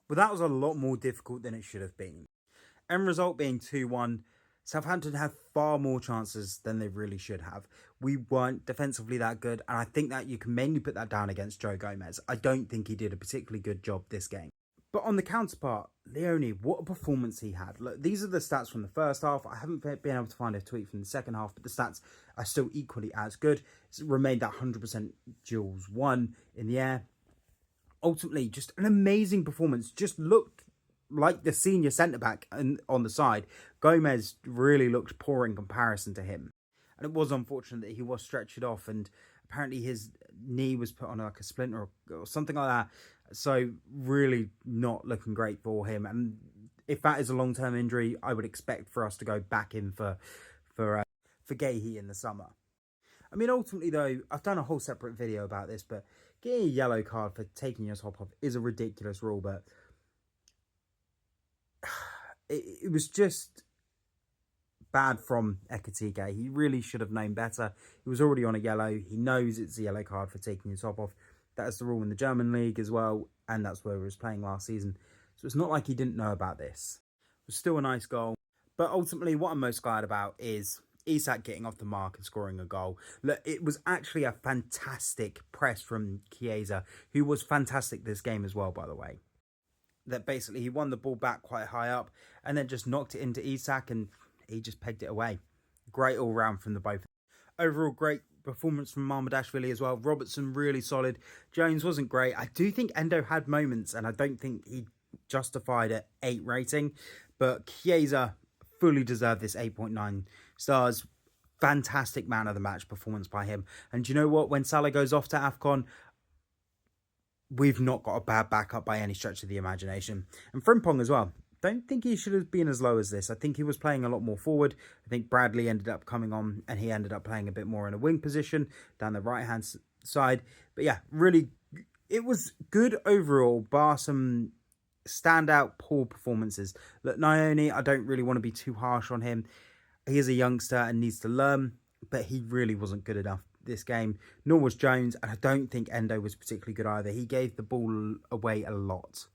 But that was a lot more difficult than it should have been. End result being 2-1. Southampton had far more chances than they really should have. We weren't defensively that good, and I think that you can mainly put that down against Joe Gomez. I don't think he did a particularly good job this game. But on the counterpart, Leone, what a performance he had. Look, these are the stats from the first half. I haven't been able to find a tweet from the second half, but the stats are still equally as good. It's remained that 100% duels won in the air. Ultimately, just an amazing performance. Just looked like the senior centre-back on the side. Gomez really looked poor in comparison to him. And it was unfortunate that he was stretched off, and apparently his knee was put on like a splinter or something like that. So really not looking great for him. And if that is a long-term injury, I would expect for us to go back in for Gahey in the summer. I mean, ultimately, though, I've done a whole separate video about this, but getting a yellow card for taking your top off is a ridiculous rule, but it was just bad from Ekitike. He really should have known better. He was already on a yellow. He knows it's a yellow card for taking your top off. That's the rule in the German league as well, and that's where he was playing last season. So it's not like he didn't know about this. It was still a nice goal. But ultimately, what I'm most glad about is Isak getting off the mark and scoring a goal. Look, it was actually a fantastic press from Chiesa, who was fantastic this game as well, by the way. That basically he won the ball back quite high up and then just knocked it into Isak and he just pegged it away. Great all round from the both. Overall, great performance from Mamardashvili as well. Robertson really solid. Jones wasn't great. I do think Endo had moments and I don't think he justified an 8 rating. But Chiesa fully deserved this 8.9 stars. Fantastic man of the match performance by him. And do you know what? When Salah goes off to AFCON, we've not got a bad backup by any stretch of the imagination. And Frimpong as well. Don't think he should have been as low as this. I think he was playing a lot more forward. I think Bradley ended up coming on and he ended up playing a bit more in a wing position down the right-hand side. But yeah, really, it was good overall, bar some standout poor performances. Look, Nione, I don't really want to be too harsh on him. He is a youngster and needs to learn, but he really wasn't good enough this game. Nor was Jones, and I don't think Endo was particularly good either. He gave the ball away a lot.